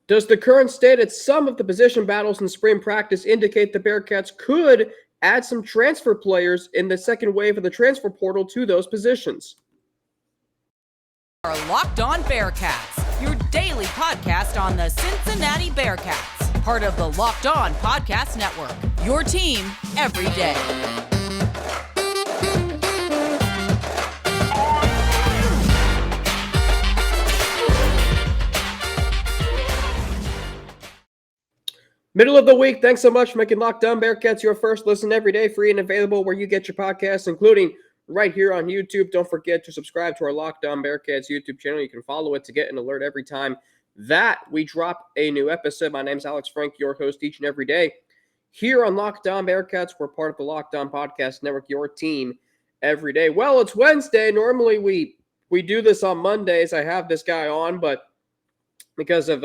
Does the current state at some of the position battles in spring practice indicate the Bearcats could add some transfer players in the second wave of the transfer portal to those positions? Are Locked On Bearcats, your daily podcast on the Cincinnati Bearcats, part of the Locked On Podcast Network, your team every day. Middle of the week, thanks so much for making Locked On Bearcats your first listen every day, free and available where you get your podcasts, including right here on YouTube. Don't forget to subscribe to our Locked On Bearcats YouTube channel. You can follow it to get an alert every time that we drop a new episode. My name's Alex Frank, your host each and every day here on Locked On Bearcats. We're part of the Locked On Podcast Network, your team every day. Well, it's Wednesday. Normally we do this on Mondays. I have this guy on, but because of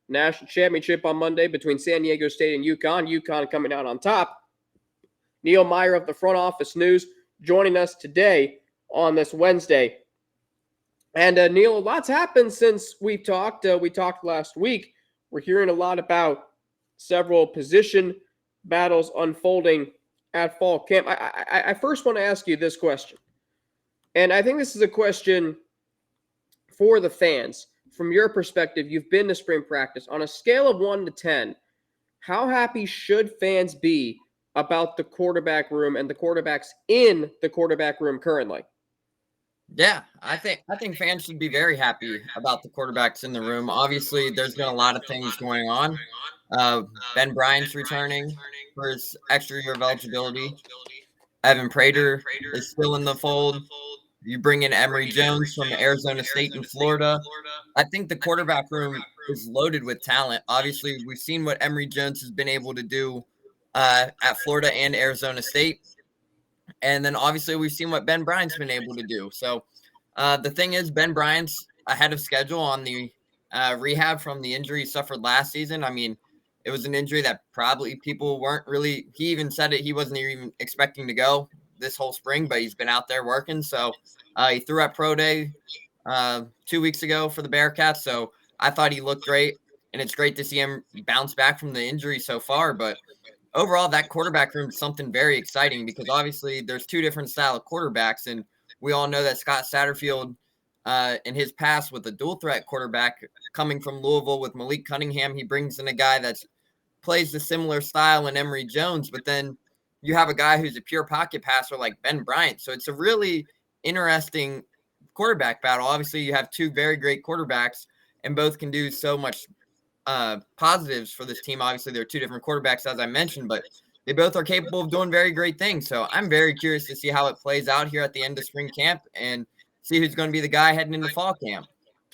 national championship on Monday between San Diego State and UConn coming out on top. Neil Meyer of the Front Office News joining us today on this Wednesday. And Neil, a lot's happened since we talked. We talked last week. We're hearing a lot about several position battles unfolding at fall camp. I first want to ask you this question. And I think this is a question for the fans. From your perspective, you've been to spring practice. On a scale of 1 to 10, how happy should fans be about the quarterback room and the quarterbacks in the quarterback room currently? Yeah, I think fans should be very happy about the quarterbacks in the room. Obviously, there's been a lot of things going on. Ben Bryant's returning for his extra year of eligibility. Evan Prater is still in the fold. You bring in Emory Jones from Arizona State and Florida. I think the quarterback room is loaded with talent. Obviously, we've seen what Emory Jones has been able to do at Florida and Arizona State. And then, obviously, we've seen what Ben Bryant's been able to do. So, the thing is, Ben Bryant's ahead of schedule on the rehab from the injury he suffered last season. I mean, it was an injury that probably people weren't really – he even said it. He wasn't even expecting to go this whole spring, but he's been out there working. So he threw at Pro Day 2 weeks ago for the Bearcats. So I thought he looked great, and it's great to see him bounce back from the injury so far. But overall, that quarterback room is something very exciting because obviously there's two different style of quarterbacks, and we all know that Scott Satterfield in his past with a dual threat quarterback coming from Louisville with Malik Cunningham, he brings in a guy that plays a similar style in Emory Jones, but then you have a guy who's a pure pocket passer like Ben Bryant. So it's a really interesting quarterback battle. Obviously, you have two very great quarterbacks, and both can do so much positives for this team. Obviously, they're two different quarterbacks, as I mentioned, but they both are capable of doing very great things. So I'm very curious to see how it plays out here at the end of spring camp and see who's going to be the guy heading into fall camp.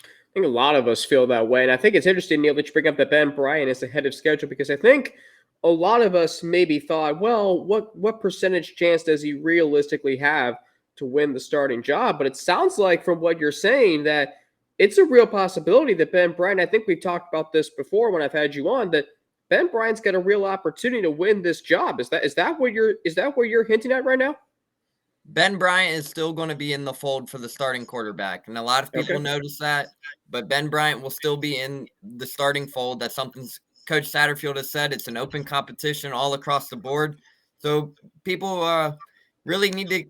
I think a lot of us feel that way. And I think it's interesting, Neil, that you bring up that Ben Bryant is ahead of schedule because I think a lot of us maybe thought, well, what percentage chance does he realistically have to win the starting job? But it sounds like from what you're saying that it's a real possibility that Ben Bryant, I think we've talked about this before when I've had you on, that Ben Bryant's got a real opportunity to win this job. Is that what you're hinting at right now? Ben Bryant is still going to be in the fold for the starting quarterback. And a lot of people notice that, but Ben Bryant will still be in the starting fold. That's something Coach Satterfield has said. It's an open competition all across the board. So people really need to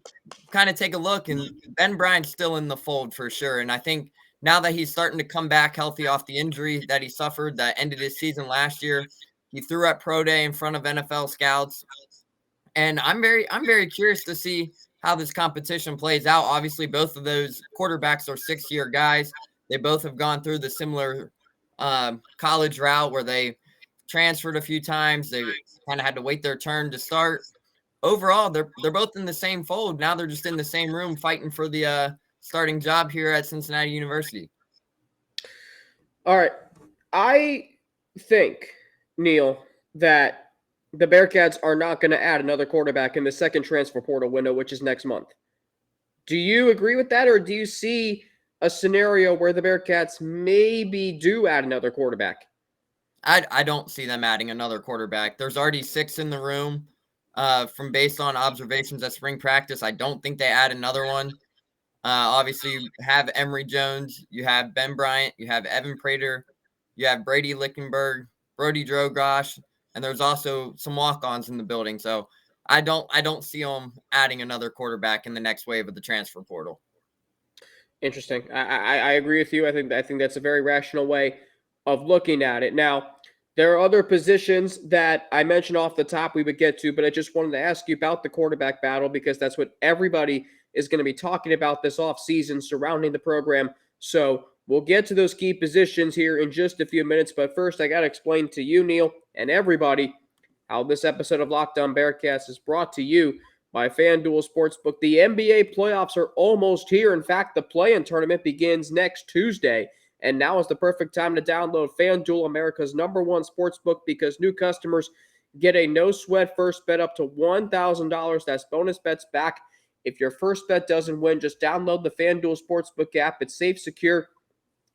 kind of take a look, and Ben Bryant's still in the fold for sure. And I think now that he's starting to come back healthy off the injury that he suffered that ended his season last year, he threw at Pro Day in front of NFL scouts. And I'm very curious to see how this competition plays out. Obviously, both of those quarterbacks are 6-year guys. They both have gone through the similar college route where they transferred a few times. They kind of had to wait their turn to start. Overall, they're both in the same fold. Now they're just in the same room fighting for the starting job here at Cincinnati University. All right. I think, Neil, that the Bearcats are not going to add another quarterback in the second transfer portal window, which is next month. Do you agree with that, or do you see a scenario where the Bearcats maybe do add another quarterback? I don't see them adding another quarterback. There's already 6 in the room from based on observations at spring practice. I don't think they add another one. Obviously, you have Emory Jones, you have Ben Bryant, you have Evan Prater, You have Brady Lichtenberg, Brody Drogosh, and there's also some walk-ons in the building. So I don't see them adding another quarterback in the next wave of the transfer portal. Interesting. I agree with you. I think that's a very rational way of looking at it. Now, there are other positions that I mentioned off the top we would get to, but I just wanted to ask you about the quarterback battle because that's what everybody is going to be talking about this offseason surrounding the program. So we'll get to those key positions here in just a few minutes. But first, I got to explain to you, Neil, and everybody how this episode of Locked On Bearcats is brought to you by FanDuel Sportsbook. The NBA playoffs are almost here. In fact, the play-in tournament begins next Tuesday. And now is the perfect time to download FanDuel, America's #1 sportsbook, because new customers get a no-sweat first bet up to $1,000. That's bonus bets back. If your first bet doesn't win, just download the FanDuel Sportsbook app. It's safe, secure,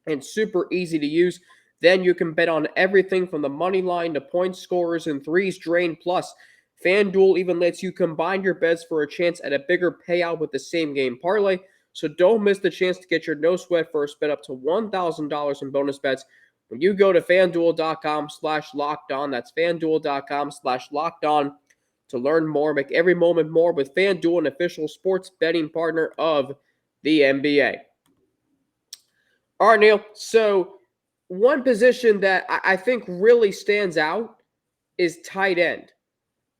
and super easy to use. Then you can bet on everything from the money line to point scorers and threes drained. Plus, FanDuel even lets you combine your bets for a chance at a bigger payout with the same game parlay. So don't miss the chance to get your no-sweat first bet up to $1,000 in bonus bets when you go to FanDuel.com/lockedon. That's FanDuel.com/lockedon to learn more. Make every moment more with FanDuel, an official sports betting partner of the NBA. All right, Neil. So one position that I think really stands out is tight end.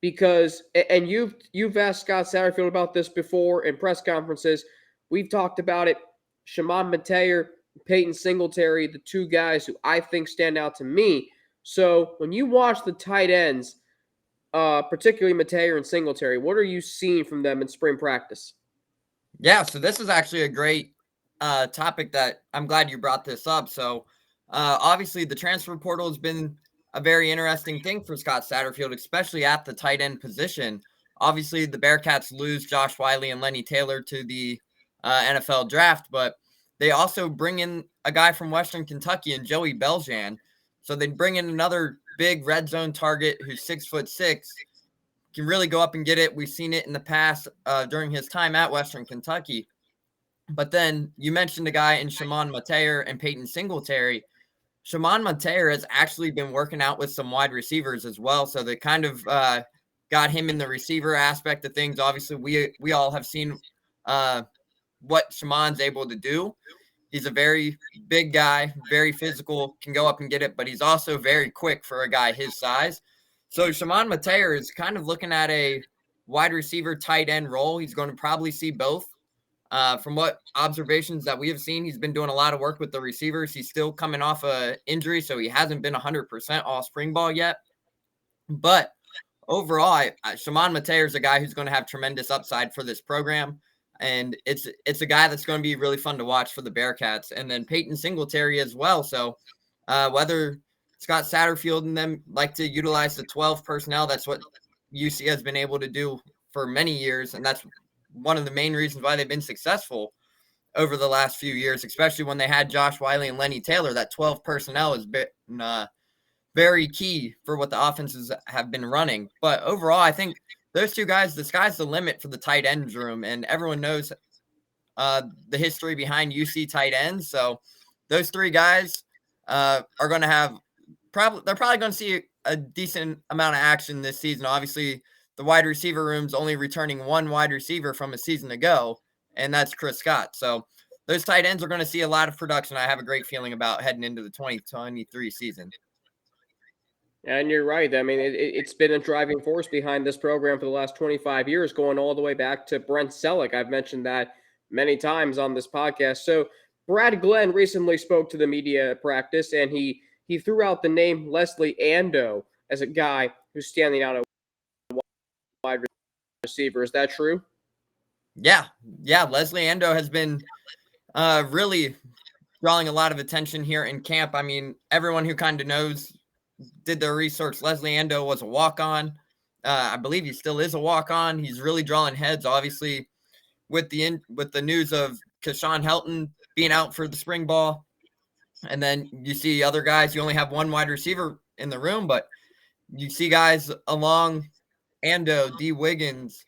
Because, and you've asked Scott Satterfield about this before in press conferences. We've talked about it. Shimon Meyer, Peyton Singletary, the two guys who I think stand out to me. So when you watch the tight ends, particularly Meyer and Singletary, what are you seeing from them in spring practice? Yeah, so this is actually a great topic that I'm glad you brought this up. So obviously the transfer portal has been a very interesting thing for Scott Satterfield, especially at the tight end position. Obviously, the Bearcats lose Josh Wiley and Lenny Taylor to the NFL draft, but they also bring in a guy from Western Kentucky and Joey Beljan. So they bring in another big red zone target who's 6'6", can really go up and get it. We've seen it in the past during his time at Western Kentucky. But then you mentioned a guy in Shimon Meyer and Peyton Singletary. Shimon Meyer has actually been working out with some wide receivers as well. So they kind of got him in the receiver aspect of things. Obviously, we all have seen what Shimon's able to do. He's a very big guy, very physical, can go up and get it, but he's also very quick for a guy his size. So Shimon Meyer is kind of looking at a wide receiver tight end role. He's going to probably see both. From what observations that we have seen, he's been doing a lot of work with the receivers. He's still coming off an injury, so he hasn't been 100% all spring ball yet. But overall, Shimon Meyer is a guy who's going to have tremendous upside for this program, and it's a guy that's going to be really fun to watch for the Bearcats. And then Peyton Singletary as well. So whether Scott Satterfield and them like to utilize the 12 personnel, that's what UC has been able to do for many years, and that's one of the main reasons why they've been successful over the last few years, especially when they had Josh Wiley and Lenny Taylor. That 12 personnel has been very key for what the offenses have been running. But overall, I think those two guys, the sky's the limit for the tight ends room, and everyone knows the history behind UC tight ends. So those three guys are going to have they're probably going to see a decent amount of action this season. Obviously, the wide receiver room's only returning one wide receiver from a season ago, and that's Chris Scott. So those tight ends are going to see a lot of production. I have a great feeling about heading into the 2023 season. And you're right. I mean, it's been a driving force behind this program for the last 25 years, going all the way back to Brent Selleck. I've mentioned that many times on this podcast. So Brad Glenn recently spoke to the media at practice, and he threw out the name Leslie Ando as a guy who's standing out at wide receiver. Is that true? Yeah. Leslie Ando has been really drawing a lot of attention here in camp. I mean, everyone who kind of knows, did their research. Leslie Ando was a walk-on. I believe he still is a walk-on. He's really drawing heads, obviously, with the news of Keyshawn Helton being out for the spring ball. And then you see other guys. You only have one wide receiver in the room, but you see guys along Ando, D. Wiggins,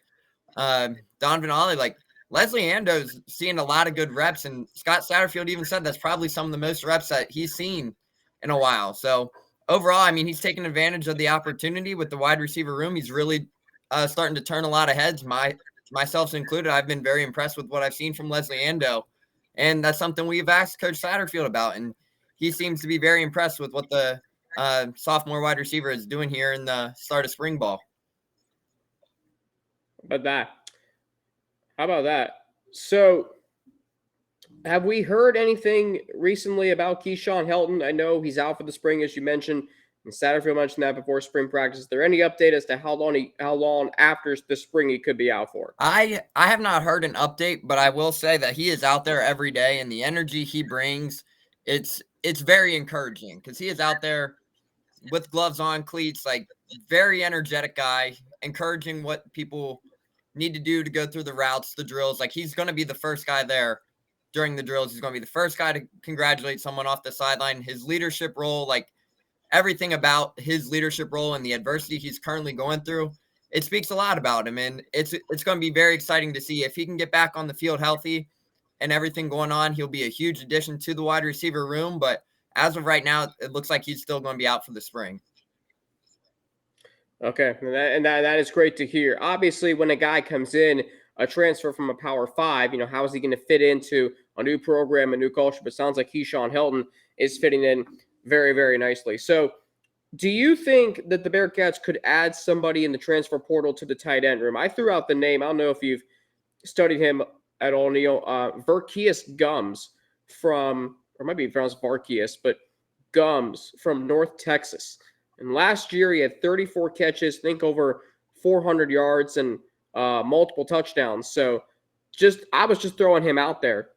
Donovan Ollie. Like, Leslie Ando's seeing a lot of good reps, and Scott Satterfield even said that's probably some of the most reps that he's seen in a while. So overall, I mean, he's taking advantage of the opportunity with the wide receiver room. He's really starting to turn a lot of heads, myself included. I've been very impressed with what I've seen from Leslie Ando, and that's something we've asked Coach Satterfield about, and he seems to be very impressed with what the sophomore wide receiver is doing here in the start of spring ball. How about that? So, have we heard anything recently about Keyshawn Helton? I know he's out for the spring, as you mentioned, and Satterfield mentioned that before spring practice. Is there any update as to how long after the spring he could be out for? I have not heard an update, but I will say that he is out there every day, and the energy he brings, it's very encouraging because he is out there with gloves on, cleats, like very energetic guy, encouraging what people need to do to go through the routes, the drills. Like he's going to be the first guy there during the drills. He's going to be the first guy to congratulate someone off the sideline. His leadership role, like everything about his leadership role and the adversity he's currently going through, it speaks a lot about him. And it's going to be very exciting to see if he can get back on the field healthy and everything going on. He'll be a huge addition to the wide receiver room. But as of right now, it looks like he's still going to be out for the spring. Okay, and that is great to hear. Obviously, when a guy comes in, a transfer from a Power 5, how is he going to fit into a new program, a new culture? But it sounds like Keyshawn Helton is fitting in very, very nicely. So do you think that the Bearcats could add somebody in the transfer portal to the tight end room? I threw out the name. I don't know if you've studied him at all, Neil. Verkius Gums from, or might be pronounced Varkius, but Gums from North Texas. And last year he had 34 catches, think over 400 yards and multiple touchdowns. So I was just throwing him out there.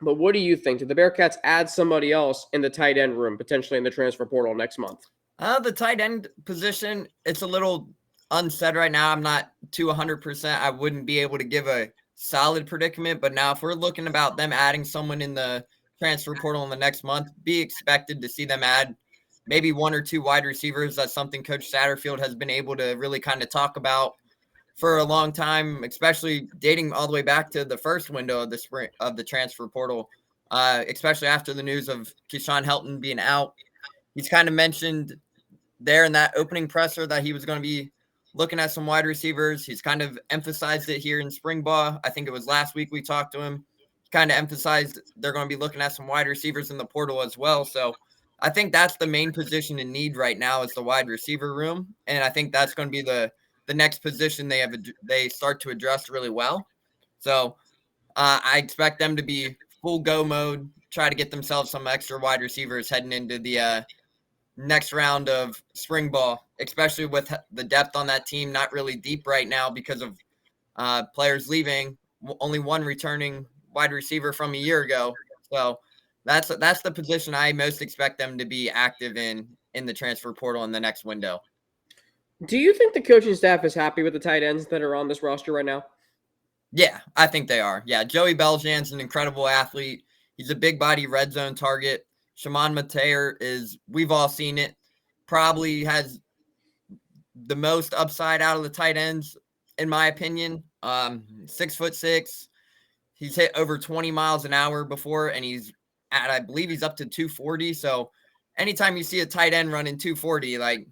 But what do you think? Did the Bearcats add somebody else in the tight end room, potentially in the transfer portal next month? The tight end position, it's a little unsaid right now. I'm not to 100%. I wouldn't be able to give a solid predicament. But now if we're looking about them adding someone in the transfer portal in the next month, be expected to see them add maybe one or two wide receivers. That's something Coach Satterfield has been able to really kind of talk about for a long time, especially dating all the way back to the first window of the spring of the transfer portal, especially after the news of Keyshawn Helton being out. He's kind of mentioned there in that opening presser that he was going to be looking at some wide receivers. He's kind of emphasized it here in spring ball. I think it was last week we talked to him. He kind of emphasized they're going to be looking at some wide receivers in the portal as well. So I think that's the main position in need right now is the wide receiver room. And I think that's going to be the next position they start to address really well. So I expect them to be full go mode, try to get themselves some extra wide receivers heading into the next round of spring ball, especially with the depth on that team, not really deep right now because of players leaving, only one returning wide receiver from a year ago. So that's the position I most expect them to be active in the transfer portal in the next window. Do you think the coaching staff is happy with the tight ends that are on this roster right now? Yeah, I think they are. Yeah, Joey Beljan's an incredible athlete. He's a big body red zone target. Shimon Meyer we've all seen it, probably has the most upside out of the tight ends, in my opinion. 6'6". He's hit over 20 miles an hour before, and I believe he's up to 240. So anytime you see a tight end running 240, like,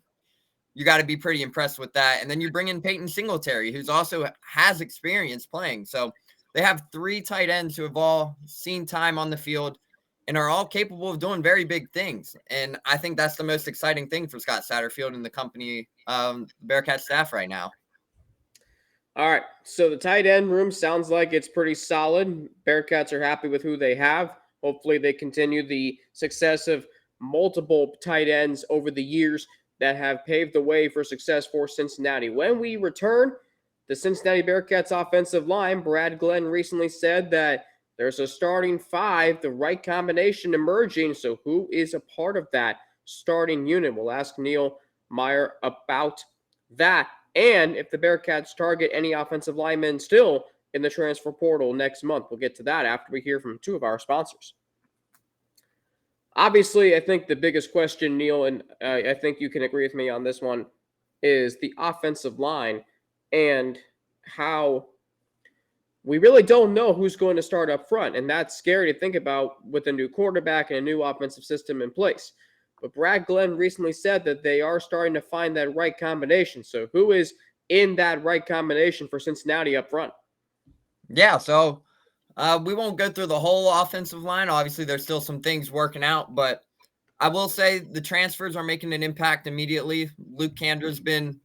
you got to be pretty impressed with that. And then you bring in Peyton Singletary, who's also has experience playing. So they have three tight ends who have all seen time on the field and are all capable of doing very big things. And I think that's the most exciting thing for Scott Satterfield and the company, Bearcat staff right now. All right. So the tight end room sounds like it's pretty solid. Bearcats are happy with who they have. Hopefully they continue the success of multiple tight ends over the years that have paved the way for success for Cincinnati. When we return, the Cincinnati Bearcats offensive line, Brad Glenn recently said that there's a starting five, the right combination emerging. So who is a part of that starting unit? We'll ask Neil Meyer about that. And if the Bearcats target any offensive linemen still in the transfer portal next month. We'll get to that after we hear from two of our sponsors. Obviously, I think the biggest question, Neil, and I think you can agree with me on this one, is the offensive line and how we really don't know who's going to start up front. And that's scary to think about with a new quarterback and a new offensive system in place. But Brad Glenn recently said that they are starting to find that right combination. So who is in that right combination for Cincinnati up front? Yeah, so we won't go through the whole offensive line. Obviously, there's still some things working out, but I will say the transfers are making an impact immediately. Luke Candra's been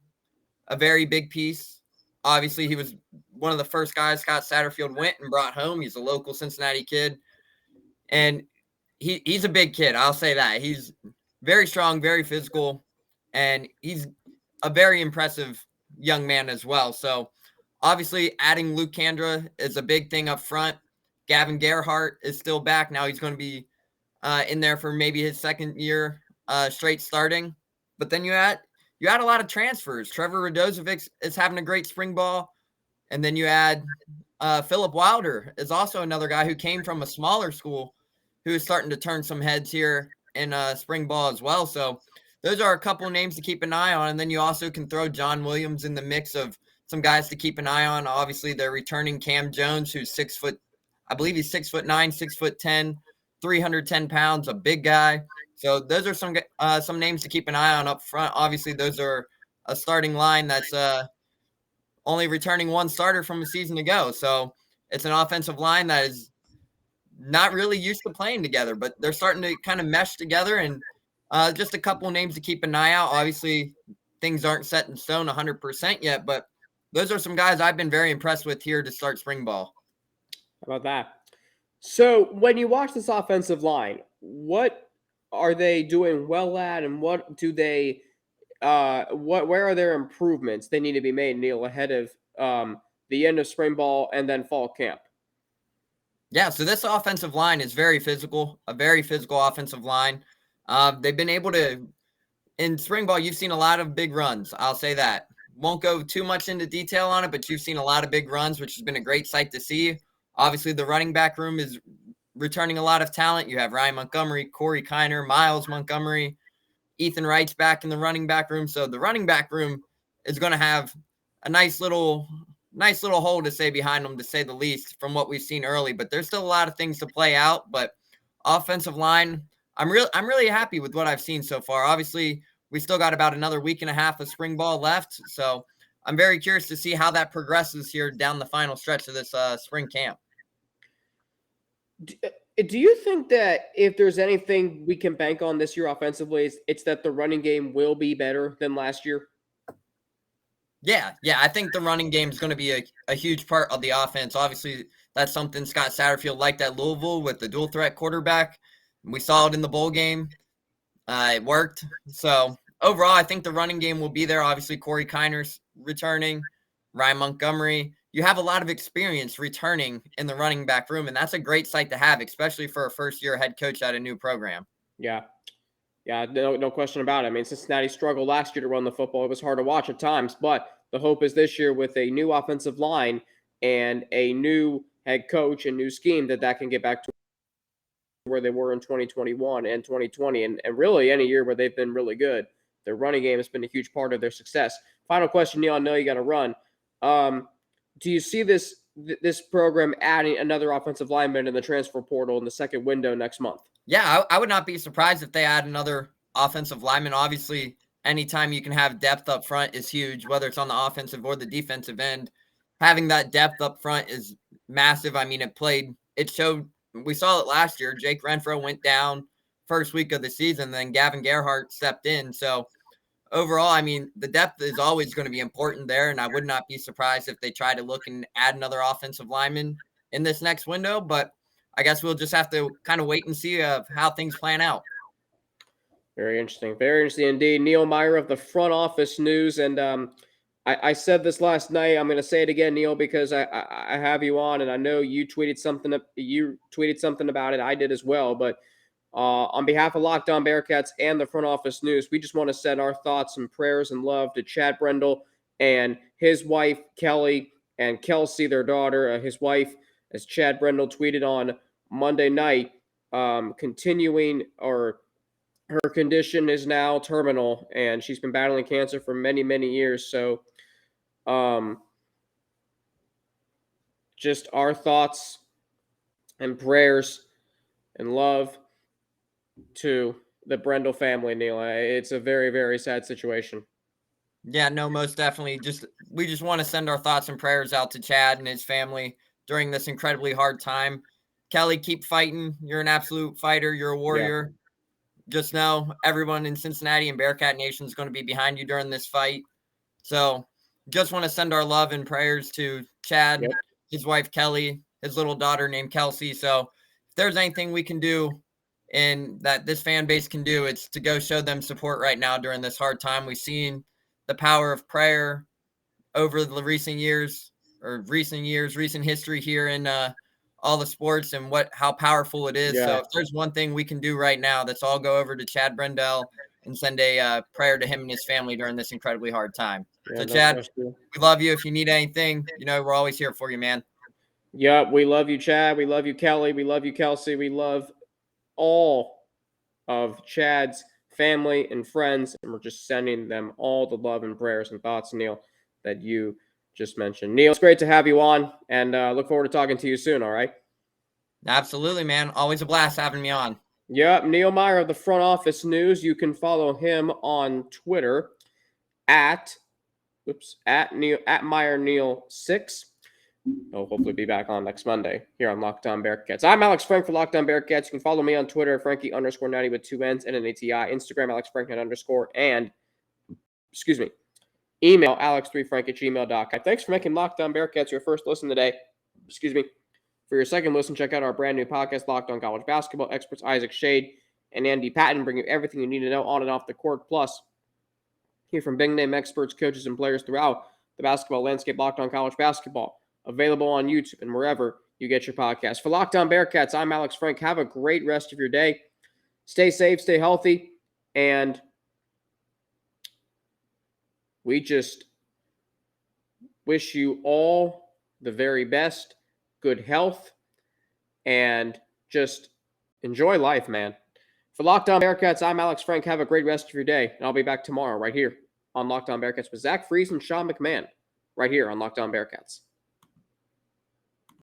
a very big piece. Obviously, he was one of the first guys Scott Satterfield went and brought home. He's a local Cincinnati kid, and he's a big kid. I'll say that. He's very strong, very physical, and he's a very impressive young man as well. So obviously adding Luke Kandra is a big thing up front. Gavin Gerhardt is still back. Now he's going to be in there for maybe his second year straight starting. But then you add a lot of transfers. Trevor Radozovic is having a great spring ball. And then you add Philip Wilder is also another guy who came from a smaller school who is starting to turn some heads here in spring ball as well. So those are a couple of names to keep an eye on. And then you also can throw John Williams in the mix of some guys to keep an eye on. Obviously, they're returning Cam Jones, who's 6 foot, I believe he's 6'9", 6'10", 310 pounds, a big guy. So those are some names to keep an eye on up front. Obviously, those are a starting line that's only returning one starter from a season ago. So it's an offensive line that is not really used to playing together, but they're starting to kind of mesh together. And just a couple of names to keep an eye out. Obviously, things aren't set in stone 100% yet, but those are some guys I've been very impressed with here to start spring ball. How about that? So when you watch this offensive line, what are they doing well at, and what do they where are their improvements they need to be made, Neil, ahead of the end of spring ball and then fall camp? Yeah, so this offensive line is very physical, a very physical offensive line. They've been able to, in spring ball, you've seen a lot of big runs. I'll say that. Won't go too much into detail on it, but you've seen a lot of big runs, which has been a great sight to see. Obviously, the running back room is returning a lot of talent. You have Ryan Montgomery, Corey Kiner, Miles Montgomery, Ethan Wright's back in the running back room. So the running back room is going to have a nice little hole to say behind them, to say the least, from what we've seen early. But there's still a lot of things to play out. But offensive line, I'm really happy with what I've seen so far. Obviously, we still got about another week and a half of spring ball left. So I'm very curious to see how that progresses here down the final stretch of this spring camp. Do you think that if there's anything we can bank on this year offensively, it's that the running game will be better than last year? Yeah. I think the running game is going to be a huge part of the offense. Obviously, that's something Scott Satterfield liked at Louisville with the dual threat quarterback. We saw it in the bowl game. It worked. So overall, I think the running game will be there. Obviously, Corey Kiner's returning, Ryan Montgomery. You have a lot of experience returning in the running back room, and that's a great sight to have, especially for a first-year head coach at a new program. Yeah, no question about it. I mean, Cincinnati struggled last year to run the football. It was hard to watch at times, but the hope is this year with a new offensive line and a new head coach and new scheme that can get back to where they were in 2021 and 2020, and really any year where they've been really good. Their running game has been a huge part of their success. Final question, Neil, I know you got to run. Do you see this program adding another offensive lineman in the transfer portal in the second window next month? Yeah, I would not be surprised if they add another offensive lineman. Obviously, anytime you can have depth up front is huge, whether it's on the offensive or the defensive end. Having that depth up front is massive. I mean, it showed. We saw it last year. Jake Renfro went down first week of the season, then Gavin Gerhardt stepped in. So overall, I mean, the depth is always going to be important there, and I would not be surprised if they try to look and add another offensive lineman in this next window. But I guess we'll just have to kind of wait and see how things plan out. Very interesting indeed. Neil Meyer of the Front Office News, and I said this last night. I'm going to say it again, Neil, because I have you on, and I know you tweeted something. You tweeted something about it. I did as well, but. On behalf of Locked On Bearcats and the Front Office News, we just want to send our thoughts and prayers and love to Chad Brendel and his wife, Kelly, and Kelsey, their daughter. His wife, as Chad Brendel tweeted on Monday night, her condition is now terminal, and she's been battling cancer for many, many years. So just our thoughts and prayers and love to the Brendel family, Neil. It's a very, very sad situation. Yeah, no, most definitely. We just want to send our thoughts and prayers out to Chad and his family during this incredibly hard time. Kelly, keep fighting. You're an absolute fighter. You're a warrior. Just know everyone in Cincinnati and Bearcat Nation is going to be behind you during this fight. So just want to send our love and prayers to Chad, his wife Kelly, his little daughter named Kelsey. So if there's anything we can do and that this fan base can do, it's to go show them support right now during this hard time. We've seen the power of prayer over the recent history here in all the sports and how powerful it is. So if there's one thing we can do right now, let's all go over to Chad Brendel and send a prayer to him and his family during this incredibly hard time. So Chad, we love you. If you need anything, we're always here for you, man. Yep, we love you, Chad. We love you, Kelly. We love you, Kelsey. We love all of Chad's family and friends, and we're just sending them all the love and prayers and thoughts, Neil, that you just mentioned. Neil, it's great to have you on, and look forward to talking to you soon, all right? Absolutely, man. Always a blast having me on. Yep, Neil Meyer of the Front Office News. You can follow him on Twitter at MeyerNeil6. He'll hopefully be back on next Monday here on Locked On Bearcats. I'm Alex Frank for Locked On Bearcats. You can follow me on Twitter at Frankie_90 with 2 N's and an ATI. Instagram, AlexFranknet_, and email alex3frank@gmail.com. Thanks for making Locked On Bearcats your first listen today. For your second listen, check out our brand new podcast, Locked On College Basketball. Experts Isaac Shade and Andy Patton bring you everything you need to know on and off the court. Plus, hear from big name experts, coaches, and players throughout the basketball landscape. Locked On College Basketball, available on YouTube and wherever you get your podcast. For Locked On Bearcats, I'm Alex Frank. Have a great rest of your day. Stay safe, stay healthy, and we just wish you all the very best, good health, and just enjoy life, man. For Locked On Bearcats, I'm Alex Frank. Have a great rest of your day, and I'll be back tomorrow right here on Locked On Bearcats with Zach Freese and Sean McMahon right here on Locked On Bearcats.